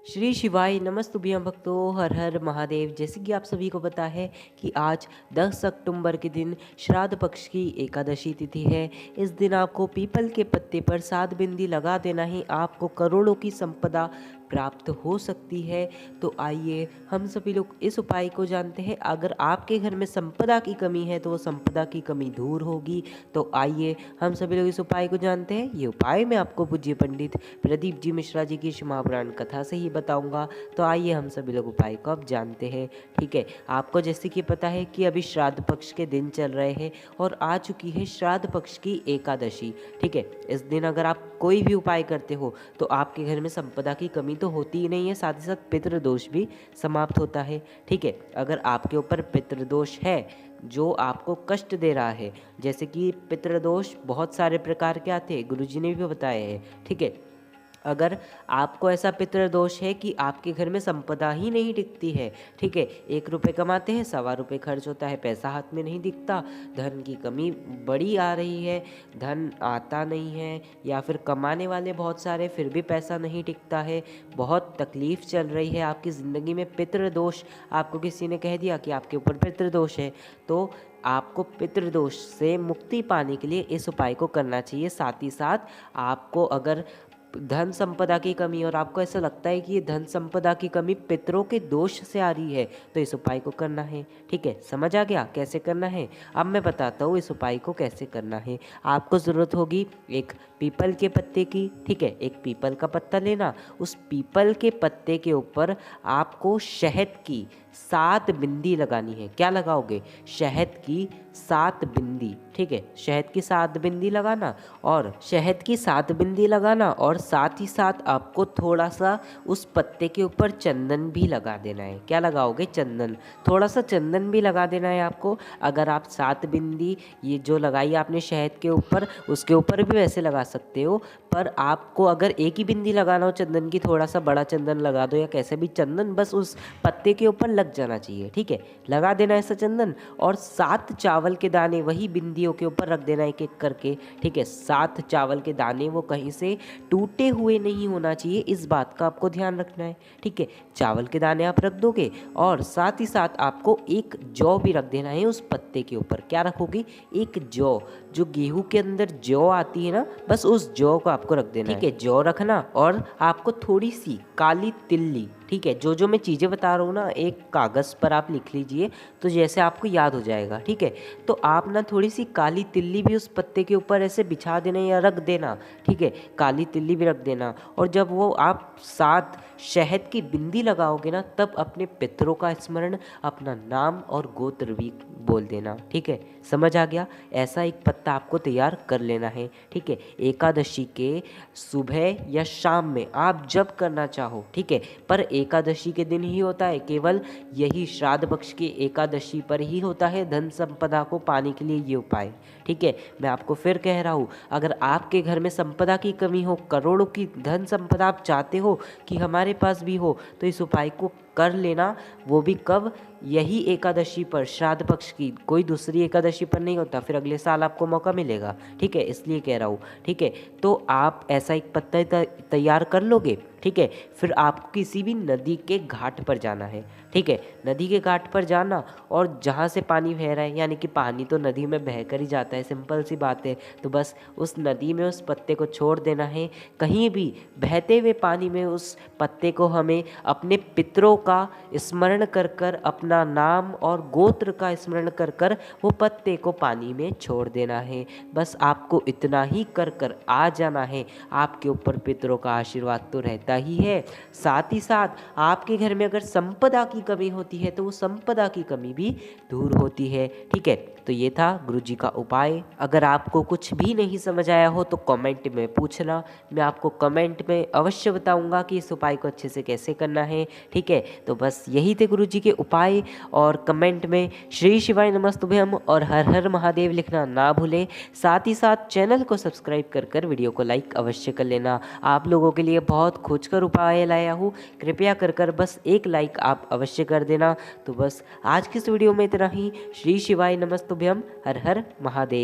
श्री शिवाय नमस्तुभ्यं भक्तों, हर हर महादेव। जैसे कि आप सभी को पता है कि आज 10 अक्टूबर के दिन श्राद्ध पक्ष की एकादशी तिथि है। इस दिन आपको पीपल के पत्ते पर 7 बिंदी लगा देना ही आपको करोड़ों की संपदा प्राप्त हो सकती है। तो आइए हम सभी लोग इस उपाय को जानते हैं। अगर आपके घर में संपदा की कमी है तो वो संपदा की कमी दूर होगी। तो आइए हम सभी लोग इस उपाय को जानते हैं। ये उपाय मैं आपको पूज्य पंडित प्रदीप जी मिश्रा जी की महापुराण कथा से ही बताऊंगा। तो आइए हम सभी लोग उपाय को अब जानते हैं। ठीक है, आपको जैसे कि पता है कि अभी श्राद्ध पक्ष के दिन चल रहे हैं और आ चुकी है श्राद्ध पक्ष की एकादशी। ठीक है, इस दिन अगर आप कोई भी उपाय करते हो तो आपके घर में संपदा की कमी तो होती ही नहीं है, साथ ही साथ पितृदोष भी समाप्त होता है। ठीक है, अगर आपके ऊपर पितृदोष है जो आपको कष्ट दे रहा है, जैसे कि पितृदोष बहुत सारे प्रकार के आते हैं, गुरुजी ने भी बताया है। ठीक है, अगर आपको ऐसा पितृदोष है कि आपके घर में संपदा ही नहीं टिकती है, ठीक है, 1 रुपये कमाते हैं, 1.25 खर्च होता है, पैसा हाथ में नहीं दिखता, धन की कमी बड़ी आ रही है, धन आता नहीं है, या फिर कमाने वाले बहुत सारे फिर भी पैसा नहीं टिकता है, बहुत तकलीफ चल रही है आपकी ज़िंदगी में, पितृदोष, आपको किसी ने कह दिया कि आपके ऊपर पितृदोष है, तो आपको पितृदोष से मुक्ति पाने के लिए इस उपाय को करना चाहिए। साथ ही साथ आपको अगर धन संपदा की कमी और आपको ऐसा लगता है कि ये धन संपदा की कमी पितरों के दोष से आ रही है तो इस उपाय को करना है। ठीक है, समझ आ गया कैसे करना है? अब मैं बताता हूँ इस उपाय को कैसे करना है। आपको ज़रूरत होगी एक पीपल के पत्ते की। ठीक है, एक पीपल का पत्ता लेना, उस पीपल के पत्ते के ऊपर आपको शहद की 7 बिंदी लगानी है। क्या लगाओगे? शहद की 7 बिंदी। ठीक है, शहद की 7 बिंदी लगाना, और शहद की 7 बिंदी लगाना, और साथ ही साथ आपको थोड़ा सा उस पत्ते के ऊपर चंदन भी लगा देना है। क्या लगाओगे? चंदन, थोड़ा सा चंदन भी लगा देना है आपको। अगर आप 7 बिंदी ये जो लगाई आपने शहद के ऊपर, उसके ऊपर भी वैसे लगा सकते हो, पर आपको अगर एक ही बिंदी लगाना हो चंदन की, थोड़ा सा बड़ा चंदन लगा दो, या कैसे भी चंदन बस उस पत्ते के ऊपर लग जाना चाहिए। ठीक है, लगा देना ऐसा चंदन, और 7 चावल के दाने वही बिंदियों के ऊपर रख देना एक एक करके। ठीक है, 7 चावल के दाने वो कहीं से टूटे हुए नहीं होना चाहिए, इस बात का आपको ध्यान रखना है। ठीक है, चावल के दाने आप रख दोगे, और साथ ही साथ आपको एक जौ भी रख देना है उस पत्ते के ऊपर। क्या रखोगे? एक जौ, जो गेहूं के अंदर जौ आती है ना, बस उस जौ को आपको रख देना है। ठीक है, जौ रखना, और आपको थोड़ी सी काली तिल्ली, ठीक है, जो जो मैं चीज़ें बता रहा हूँ ना, एक कागज़ पर आप लिख लीजिए तो जैसे आपको याद हो जाएगा। ठीक है, तो आप ना थोड़ी सी काली तिल्ली भी उस पत्ते के ऊपर ऐसे बिछा देना या रख देना। ठीक है, काली तिल्ली भी रख देना, और जब वो आप 7 शहद की बिंदी लगाओगे ना, तब अपने पितरों का स्मरण, अपना नाम और गोत्र भी बोल देना। ठीक है, समझ आ गया? ऐसा एक पत्ता आपको तैयार कर लेना है। ठीक है, एकादशी के सुबह या शाम में आप जब करना चाहो। ठीक है, पर एकादशी के दिन ही होता है, केवल यही श्राद्ध पक्ष की एकादशी पर ही होता है धन संपदा को पाने के लिए ये उपाय। ठीक है, मैं आपको फिर कह रहा हूँ, अगर आपके घर में संपदा की कमी हो, करोड़ों की धन संपदा आप चाहते हो कि हमारे पास भी हो, तो इस उपाय को कर लेना। वो भी कब? यही एकादशी पर, श्राद्ध पक्ष की, कोई दूसरी एकादशी पर नहीं होता, फिर अगले साल आपको मौका मिलेगा। ठीक है, इसलिए कह रहा हूँ। ठीक है, तो आप ऐसा एक पत्ता तैयार कर लोगे। ठीक है, फिर आपको किसी भी नदी के घाट पर जाना है। ठीक है, नदी के घाट पर जाना, और जहाँ से पानी बह रहा है, यानी कि पानी तो नदी में बह कर ही जाता है, सिंपल सी बात है, तो बस उस नदी में उस पत्ते को छोड़ देना है। कहीं भी बहते हुए पानी में उस पत्ते को हमें अपने पितरों का स्मरण कर कर, अपना नाम और गोत्र का स्मरण कर कर वो पत्ते को पानी में छोड़ देना है। बस आपको इतना ही कर कर आ जाना है। आपके ऊपर पितरों का आशीर्वाद तो रहता ही है, साथ ही साथ आपके घर में अगर संपदा की कमी होती है तो वो संपदा की कमी भी दूर होती है। ठीक है, तो ये था गुरुजी का उपाय। अगर आपको कुछ भी नहीं समझ आया हो तो कमेंट में पूछना, मैं आपको कमेंट में अवश्य बताऊंगा कि इस उपाय को अच्छे से कैसे करना है। ठीक है, तो बस यही थे गुरुजी के उपाय, और कमेंट में श्री शिवाय नमस्तुभ्यम और हर हर महादेव लिखना ना भूलें। साथ ही साथ चैनल को सब्सक्राइब कर कर वीडियो को लाइक अवश्य कर लेना। आप लोगों के लिए बहुत खोजकर उपाय लाया हूँ, कृपया कर कर बस एक लाइक आप अवश्य कर देना। तो बस आज की इस वीडियो में इतना ही। श्री शिवाय नमस्तुभ्यम, हर हर महादेव।